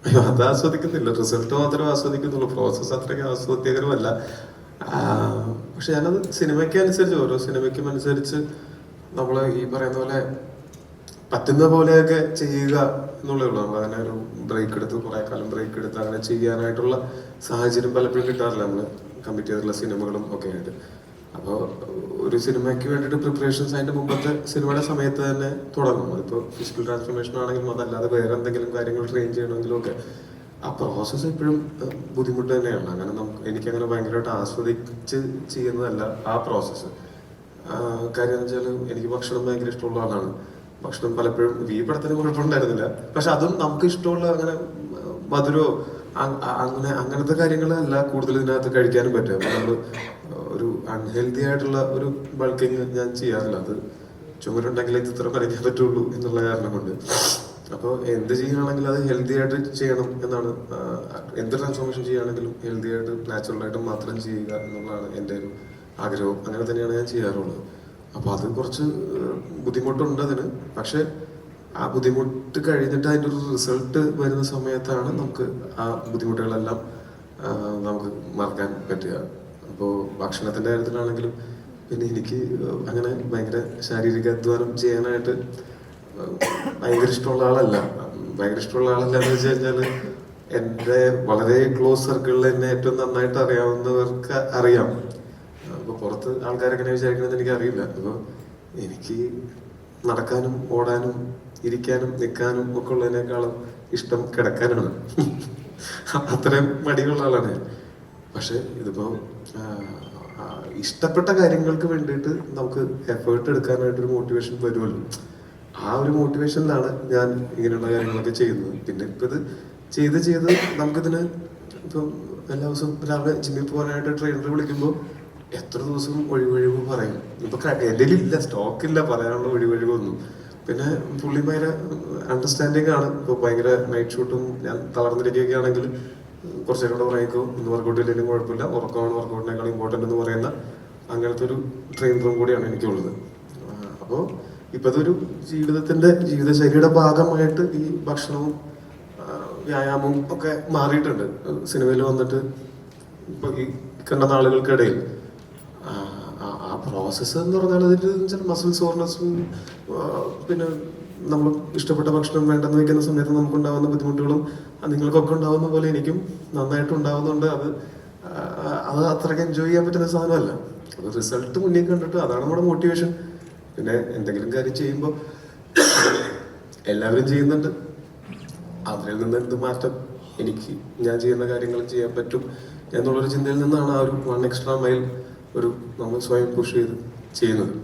അയ്യോ, അത് ആസ്വദിക്കുന്നില്ല. റിസൾട്ട് മാത്രമേ ആസ്വദിക്കുന്നുള്ളൂ. പ്രോസസ്സ് അത്രയ്ക്ക് ആസ്വാദ്യകരമല്ല. പക്ഷെ ഞാനത് സിനിമയ്ക്ക് അനുസരിച്ച്, ഓരോ സിനിമയ്ക്കും അനുസരിച്ച് നമ്മൾ ഈ പറയുന്ന പോലെ പറ്റുന്ന പോലെയൊക്കെ ചെയ്യുക എന്നുള്ളേ ഉള്ളൂ. നമ്മൾ അങ്ങനെ ഒരു ബ്രേക്ക് എടുത്ത് കുറെ കാലം ബ്രേക്ക് എടുത്ത് അങ്ങനെ ചെയ്യാനായിട്ടുള്ള സാഹചര്യം പലപ്പോഴും കിട്ടാറില്ല, നമ്മൾ കമ്മിറ്റ് ചെയ്തിട്ടുള്ള സിനിമകളും ഒക്കെ ആയിട്ട്. അപ്പോൾ ഒരു സിനിമയ്ക്ക് വേണ്ടിയിട്ട് പ്രിപ്പറേഷൻസ് അതിന്റെ മുമ്പത്തെ സിനിമയുടെ സമയത്ത് തന്നെ തുടങ്ങും. അതിപ്പോൾ ഫിസിക്കൽ ട്രാൻസ്ഫോർമേഷൻ ആണെങ്കിലും അതല്ലാതെ വേറെ എന്തെങ്കിലും കാര്യങ്ങൾ ട്രെയിൻ ചെയ്യണമെങ്കിലും ഒക്കെ ആ പ്രോസസ്സ് എപ്പോഴും ബുദ്ധിമുട്ട് തന്നെയാണ്. അങ്ങനെ എനിക്കങ്ങനെ ഭയങ്കരമായിട്ട് ആസ്വദിച്ച് ചെയ്യുന്നതല്ല ആ പ്രോസസ്സ്. കാര്യം എന്ന് വെച്ചാൽ എനിക്ക് ഭക്ഷണം ഭയങ്കര ഇഷ്ടമുള്ള ആളാണ്. ഭക്ഷണം പലപ്പോഴും ഈ പടത്തിന് കുഴപ്പമുണ്ടായിരുന്നില്ല. പക്ഷെ അതും നമുക്ക് ഇഷ്ടമുള്ള അങ്ങനെ മധുരോ അങ്ങനത്തെ കാര്യങ്ങളല്ല കൂടുതൽ ഇതിനകത്ത് കഴിക്കാനും പറ്റുക. അപ്പൊ നമ്മള് ഒരു അൺഹെൽത്തി ആയിട്ടുള്ള ഒരു ബൾക്കിങ് ഞാൻ ചെയ്യാറില്ല. അത് ചുമരുണ്ടെങ്കിലേ ചിത്രം വരയ്ക്കാൻ പറ്റുള്ളൂ എന്നുള്ള കാരണം കൊണ്ട്. അപ്പോൾ എന്ത് ചെയ്യുകയാണെങ്കിൽ അത് ഹെൽത്തി ആയിട്ട് ചെയ്യണം എന്നാണ്. എന്ത് ട്രാൻസ്ഫോർമേഷൻ ചെയ്യുകയാണെങ്കിലും ഹെൽത്തി ആയിട്ട് നാച്ചുറൽ ആയിട്ട് മാത്രം ചെയ്യുക എന്നുള്ളതാണ് എൻ്റെ ഒരു ആഗ്രഹവും. അങ്ങനെ തന്നെയാണ് ഞാൻ ചെയ്യാറുള്ളത്. അപ്പൊ അത് കുറച്ച് ബുദ്ധിമുട്ടുണ്ട് അതിന്. പക്ഷെ ആ ബുദ്ധിമുട്ട് കഴിഞ്ഞിട്ട് അതിൻ്റെ ഒരു റിസൾട്ട് വരുന്ന സമയത്താണ് നമുക്ക് ആ ബുദ്ധിമുട്ടുകളെല്ലാം നമുക്ക് മറക്കാൻ പറ്റുക. അപ്പോൾ ഭക്ഷണത്തിന്റെ കാര്യത്തിലാണെങ്കിലും പിന്നെ എനിക്ക് അങ്ങനെ ഭയങ്കര ശാരീരിക അധ്വാനം ചെയ്യാനായിട്ട് ഭയങ്കര ഇഷ്ടമുള്ള ആളല്ല. ഭയങ്കര ഇഷ്ടമുള്ള ആളല്ല എന്ന് വെച്ച് കഴിഞ്ഞാൽ എൻ്റെ വളരെ ക്ലോസ് സർക്കിളിൽ എന്നെ ഏറ്റവും നന്നായിട്ട് അറിയാവുന്നവർക്ക് അറിയാം. അപ്പൊ പുറത്ത് ആൾക്കാരെങ്ങനെ വിചാരിക്കണമെന്ന് എനിക്ക് അറിയില്ല. അപ്പൊ എനിക്ക് നടക്കാനും ഓടാനും ഇരിക്കാനും നിൽക്കാനും ഒക്കെ ഉള്ളതിനേക്കാളും ഇഷ്ടം കിടക്കാനാണ്. അത്രയും മടിയുള്ള ആളാണ് ഞാൻ. പക്ഷെ ഇതിപ്പോ ഇഷ്ടപ്പെട്ട കാര്യങ്ങൾക്ക് വേണ്ടിയിട്ട് നമുക്ക് എഫേർട്ട് എടുക്കാനായിട്ടൊരു മോട്ടിവേഷൻ വരുമല്ലോ. ആ ഒരു മോട്ടിവേഷനിലാണ് ഞാൻ ഇങ്ങനെയുള്ള കാര്യങ്ങളൊക്കെ ചെയ്യുന്നത്. പിന്നെ ഇപ്പൊ ഇത് ചെയ്ത് ചെയ്ത് നമുക്കിതിന് ഇപ്പം എല്ലാ ദിവസവും രാവിലെ ജിമ്മിൽ പോകാനായിട്ട് ട്രെയിനർ വിളിക്കുമ്പോൾ എത്ര ദിവസം ഒഴിവൊഴിവ് പറയും. ഇപ്പൊ എൻ്റെ ഇല്ല, സ്റ്റോക്കില്ല പറയാനുള്ള ഒഴിവൊഴിവൊന്നും. പിന്നെ പുള്ളിമാരെ അണ്ടർസ്റ്റാൻഡിങ് ആണ്. ഇപ്പൊ ഭയങ്കര നൈറ്റ് ഷൂട്ടും ഞാൻ തളർന്നിരിക്കുകയൊക്കെ ആണെങ്കിൽ കുറച്ചു നേരം കൂടെ ഉറങ്ങിക്കോ, ഇന്ന് വർക്കൗട്ട് ഇല്ലെങ്കിലും കുഴപ്പമില്ല, ഉറക്കമാണ് വർക്കൗട്ടിനേക്കാൾ ഇമ്പോർട്ടൻ്റ് എന്ന് പറയുന്ന അങ്ങനത്തെ ഒരു ട്രെയിനറും കൂടിയാണ് എനിക്കുള്ളത്. അപ്പോൾ ഇപ്പോഴത്തെ ഒരു ജീവിതശൈലിയുടെ ഭാഗമായിട്ട് ഈ ഭക്ഷണവും വ്യായാമവും ഒക്കെ മാറിയിട്ടുണ്ട്. സിനിമയിൽ വന്നിട്ട് ഇപ്പൊ ഈ കണ്ട നാളുകൾക്കിടയിൽ ആ പ്രോസസ്സ് എന്ന് പറഞ്ഞാൽ അതിൽ മസിൽ സോർനെസ്സും പിന്നെ നമ്മൾ ഇഷ്ടപ്പെട്ട ഭക്ഷണം വേണ്ടെന്ന് വെക്കുന്ന സമയത്ത് നമുക്കുണ്ടാവുന്ന ബുദ്ധിമുട്ടുകളും നിങ്ങൾക്കൊക്കെ ഉണ്ടാവുന്ന പോലെ എനിക്കും നന്നായിട്ട് ഉണ്ടാവുന്നുണ്ട്. അത് അത്രയ്ക്ക് എൻജോയ് ചെയ്യാൻ പറ്റുന്ന സാധനമല്ല. അത് റിസൾട്ട് മുന്നിൽ കണ്ടിട്ട് അതാണ് നമ്മുടെ മോട്ടിവേഷൻ. പിന്നെ എന്തെങ്കിലും കാര്യം ചെയ്യുമ്പോൾ എല്ലാവരും ചെയ്യുന്നുണ്ട്, അതിൽ നിന്ന് എന്ത് മാറ്റം എനിക്ക് ഞാൻ ചെയ്യുന്ന കാര്യങ്ങൾ ചെയ്യാൻ പറ്റും എന്നുള്ളൊരു ചിന്തയിൽ നിന്നാണ് ആ ഒരു 1 എക്സ്ട്രാ മൈൽ നമ്മൾ സ്വയം പുഷ് ചെയ്ത് ചെയ്യുന്നത്.